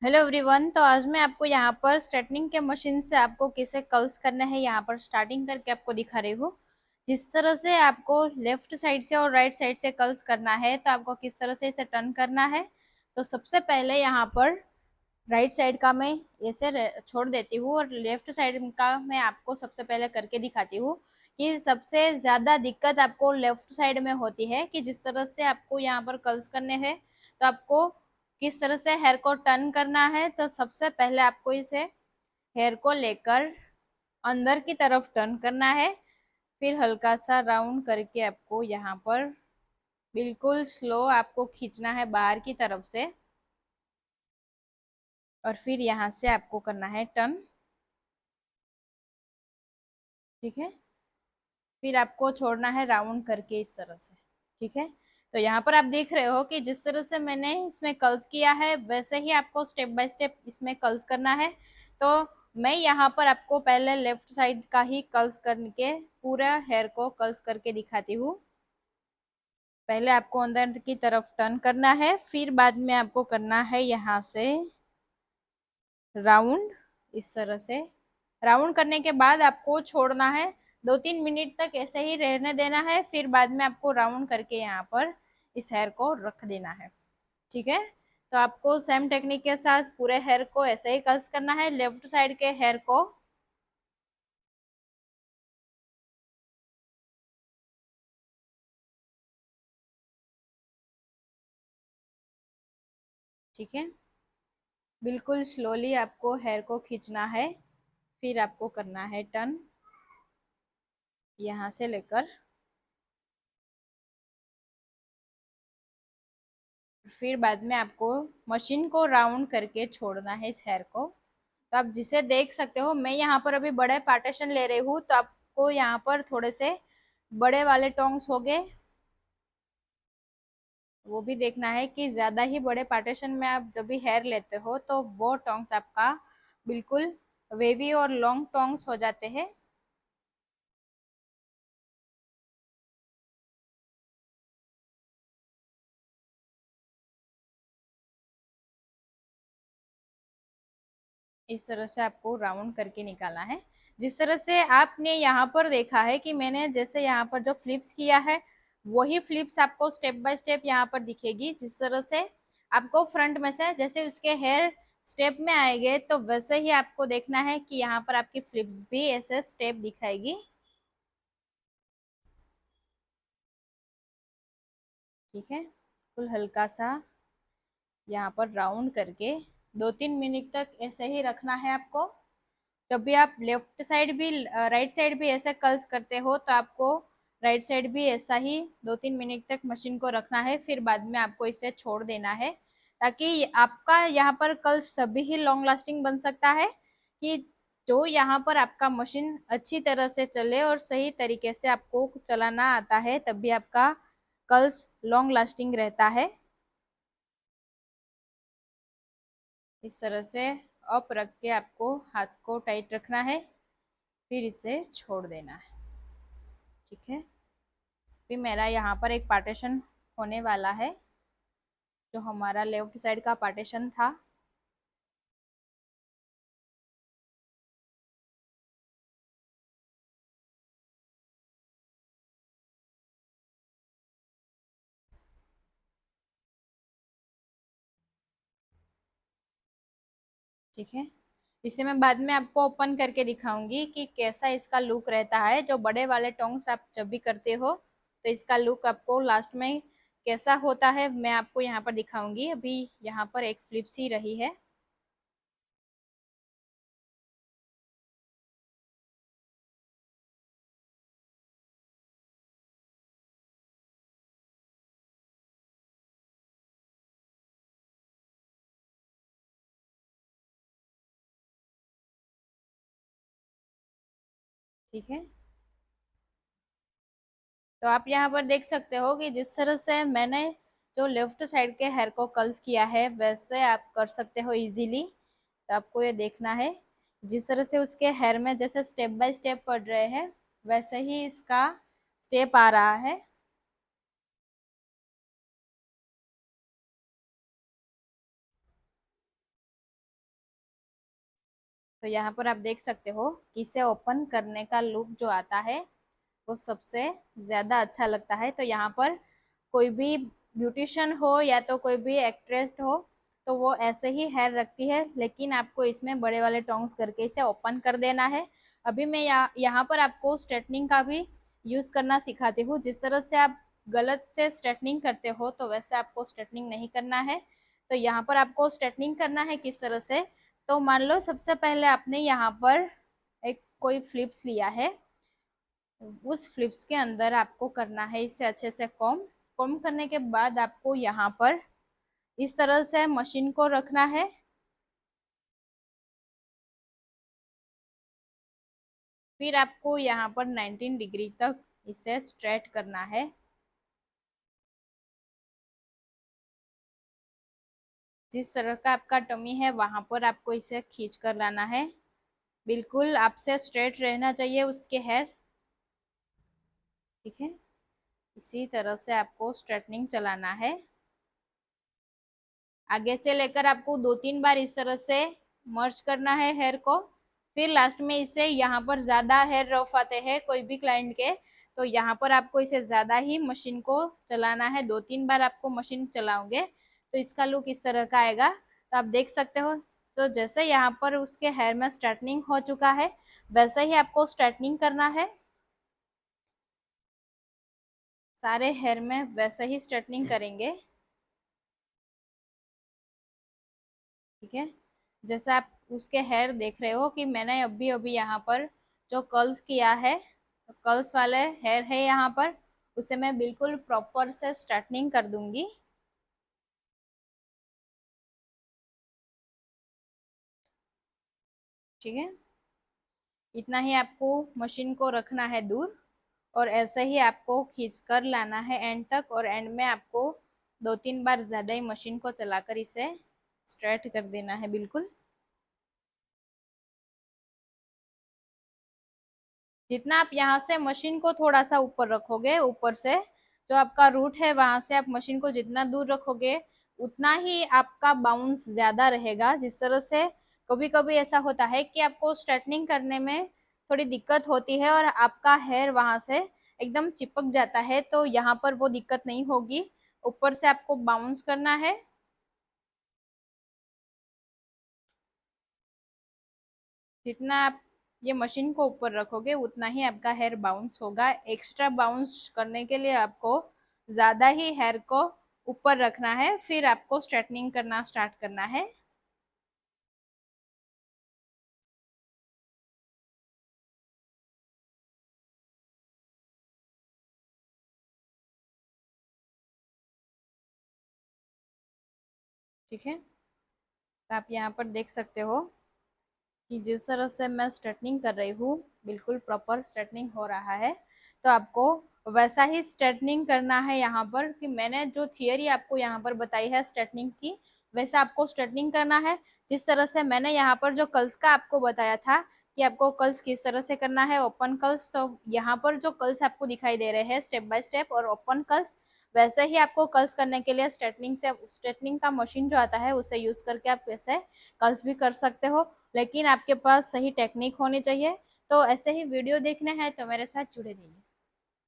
Hello everyone. तो आज मैं आपको यहाँ पर स्ट्रेटनिंग के मशीन से आपको कैसे कर्ल्स करना है यहाँ पर स्टार्टिंग करके आपको दिखा रही हूँ। जिस तरह से आपको लेफ्ट साइड से और राइट साइड से कर्ल्स करना है तो आपको किस तरह से इसे टर्न करना है। तो सबसे पहले यहाँ पर राइट साइड का मैं ऐसे छोड़ देती हूँ और लेफ्ट साइड का मैं आपको सबसे पहले करके दिखाती हूँ कि सबसे ज्यादा दिक्कत आपको लेफ्ट साइड में होती है कि जिस तरह से आपको यहाँ पर कर्ल्स करने हैं तो आपको किस तरह से हेयर को टर्न करना है। तो सबसे पहले आपको इसे हेयर को लेकर अंदर की तरफ टर्न करना है, फिर हल्का सा राउंड करके आपको यहाँ पर बिल्कुल स्लो आपको खींचना है बाहर की तरफ से और फिर यहाँ से आपको करना है टर्न। ठीक है, फिर आपको छोड़ना है राउंड करके इस तरह से। ठीक है, तो यहाँ पर आप देख रहे हो कि जिस तरह से मैंने इसमें कर्ल्स किया है वैसे ही आपको स्टेप बाय स्टेप इसमें कर्ल्स करना है। तो मैं यहाँ पर आपको पहले लेफ्ट साइड का ही कर्ल्स करके पूरा हेयर को कर्ल्स करके दिखाती हूँ। पहले आपको अंदर की तरफ टर्न करना है, फिर बाद में आपको करना है यहाँ से राउंड इस तरह से। राउंड करने के बाद आपको छोड़ना है, 2-3 मिनट तक ऐसे ही रहने देना है, फिर बाद में आपको राउंड करके यहाँ पर इस हेयर को रख देना है। ठीक है, तो आपको सेम टेक्निक के साथ पूरे हेयर को ऐसे ही कर्ल्स करना है लेफ्ट साइड के हेयर को। ठीक है, बिल्कुल स्लोली आपको हेयर को खींचना है, फिर आपको करना है टर्न यहाँ से लेकर, फिर बाद में आपको मशीन को राउंड करके छोड़ना है इस हेयर को। तो आप जिसे देख सकते हो मैं यहाँ पर अभी बड़े पार्टीशन ले रही हूँ, तो आपको यहाँ पर थोड़े से बड़े वाले टोंग्स हो गए वो भी देखना है कि ज्यादा ही बड़े पार्टीशन में आप जब भी हेयर लेते हो तो वो टोंग्स आपका बिल्कुल वेवी और लॉन्ग टोंग्स हो जाते हैं। इस तरह से आपको राउंड करके निकालना है। जिस तरह से आपने यहाँ पर देखा है कि मैंने जैसे यहाँ पर जो फ्लिप्स किया है वही फ्लिप्स आपको स्टेप बाय स्टेप यहाँ पर दिखेगी। जिस तरह से आपको फ्रंट में से जैसे उसके हेयर स्टेप में आएंगे तो वैसे ही आपको देखना है कि यहाँ पर आपकी फ्लिप भी ऐसे स्टेप दिखाएगी। ठीक है, फुल हल्का सा यहाँ पर राउंड करके 2-3 मिनट तक ऐसे ही रखना है आपको। जब भी आप लेफ्ट साइड भी राइट साइड भी ऐसे कर्ल्स करते हो तो आपको राइट साइड भी ऐसा ही 2-3 मिनट तक मशीन को रखना है, फिर बाद में आपको इसे छोड़ देना है ताकि आपका यहाँ पर कर्ल्स सभी ही लॉन्ग लास्टिंग बन सकता है कि जो यहाँ पर आपका मशीन अच्छी तरह से चले और सही तरीके से आपको चलाना आता है तभी आपका कर्ल्स लॉन्ग लास्टिंग रहता है। इस तरह से अप रख के आपको हाथ को टाइट रखना है, फिर इसे छोड़ देना है। ठीक है, फिर मेरा यहाँ पर एक पार्टीशन होने वाला है जो हमारा लेफ्ट साइड का पार्टीशन था। ठीक है, इसे मैं बाद में आपको ओपन करके दिखाऊंगी कि कैसा इसका लुक रहता है। जो बड़े वाले टोंग्स आप जब भी करते हो तो इसका लुक आपको लास्ट में कैसा होता है मैं आपको यहाँ पर दिखाऊंगी। अभी यहाँ पर एक फ्लिप्स ही रही है। ठीक है, तो आप यहाँ पर देख सकते हो कि जिस तरह से मैंने जो लेफ्ट साइड के हेयर को कर्ल्स किया है वैसे आप कर सकते हो इजीली। तो आपको ये देखना है जिस तरह से उसके हेयर में जैसे स्टेप बाय स्टेप पड़ रहे हैं वैसे ही इसका स्टेप आ रहा है। तो यहाँ पर आप देख सकते हो कि इसे ओपन करने का लुक जो आता है वो सबसे ज्यादा अच्छा लगता है। तो यहाँ पर कोई भी ब्यूटिशियन हो या तो कोई भी एक्ट्रेस हो तो वो ऐसे ही हेयर रखती है, लेकिन आपको इसमें बड़े वाले टोंग्स करके इसे ओपन कर देना है। अभी मैं यहाँ पर आपको स्ट्रेटनिंग का भी यूज करना सिखाती हूँ। जिस तरह से आप गलत से स्ट्रेटनिंग करते हो तो वैसे आपको स्ट्रेटनिंग नहीं करना है। तो यहाँ पर आपको स्ट्रेटनिंग करना है किस तरह से, तो मान लो सबसे पहले आपने यहाँ पर एक कोई फ्लिप्स लिया है, उस फ्लिप्स के अंदर आपको करना है इसे अच्छे से कॉम। कॉम करने के बाद आपको यहाँ पर इस तरह से मशीन को रखना है। फिर आपको यहाँ पर 19 डिग्री तक इसे स्ट्रेट करना है। जिस तरह का आपका टमी है वहां पर आपको इसे खींच कर लाना है। बिल्कुल आपसे स्ट्रेट रहना चाहिए उसके हेयर। ठीक है, इसी तरह से आपको स्ट्रेटनिंग चलाना है। आगे से लेकर आपको 2-3 बार इस तरह से मर्ज करना है हेयर को। फिर लास्ट में इसे यहाँ पर ज्यादा हेयर रफ आते हैं कोई भी क्लाइंट के, तो यहाँ पर आपको इसे ज्यादा ही मशीन को चलाना है। 2-3 बार आपको मशीन चलाओगे तो इसका लुक इस तरह का आएगा। तो आप देख सकते हो। तो जैसे यहाँ पर उसके हेयर में स्ट्रेटनिंग हो चुका है वैसे ही आपको स्ट्रेटनिंग करना है। सारे हेयर में वैसे ही स्ट्रेटनिंग करेंगे। ठीक है, जैसे आप उसके हेयर देख रहे हो कि मैंने अभी अभी यहाँ पर जो कर्ल्स किया है, तो कर्ल्स वाले हेयर है यहाँ पर, उसे मैं बिल्कुल प्रॉपर से स्ट्रेटनिंग कर दूंगी। ठीक है, इतना ही आपको मशीन को रखना है दूर, और ऐसे ही आपको खींच कर लाना है एंड तक, और एंड में आपको 2-3 बार ज्यादा ही मशीन को चलाकर इसे स्ट्रेट कर देना है बिल्कुल। जितना आप यहाँ से मशीन को थोड़ा सा ऊपर रखोगे, ऊपर से जो आपका रूट है वहां से आप मशीन को जितना दूर रखोगे उतना ही आपका बाउंस ज्यादा रहेगा। जिस तरह से कभी कभी ऐसा होता है कि आपको स्ट्रेटनिंग करने में थोड़ी दिक्कत होती है और आपका हेयर वहां से एकदम चिपक जाता है, तो यहाँ पर वो दिक्कत नहीं होगी। ऊपर से आपको बाउंस करना है। जितना आप ये मशीन को ऊपर रखोगे उतना ही आपका हेयर बाउंस होगा। एक्स्ट्रा बाउंस करने के लिए आपको ज्यादा ही हेयर को ऊपर रखना है, फिर आपको स्ट्रेटनिंग करना स्टार्ट करना है। ठीक है, तो आप यहाँ पर देख सकते हो कि जिस तरह से मैं स्ट्रेटनिंग कर रही हूँ बिल्कुल प्रॉपर स्ट्रेटनिंग हो रहा है। तो आपको वैसा ही स्ट्रेटनिंग करना है यहाँ पर, कि मैंने जो थियरी आपको यहाँ पर बताई है स्ट्रेटनिंग की वैसा आपको स्ट्रेटनिंग करना है। जिस तरह से मैंने यहाँ पर जो कर्ल्स का आपको बताया था कि आपको कर्ल्स किस तरह से करना है, ओपन कर्ल्स, तो यहाँ पर जो कर्ल्स आपको दिखाई दे रहे हैं स्टेप बाय स्टेप और ओपन कर्ल्स, वैसे ही आपको कर्ल्स करने के लिए स्ट्रेटनिंग का मशीन जो आता है उसे यूज करके आप वैसे कर्ल्स भी कर सकते हो, लेकिन आपके पास सही टेक्निक होनी चाहिए। तो ऐसे ही वीडियो देखने हैं तो मेरे साथ जुड़े रहिए।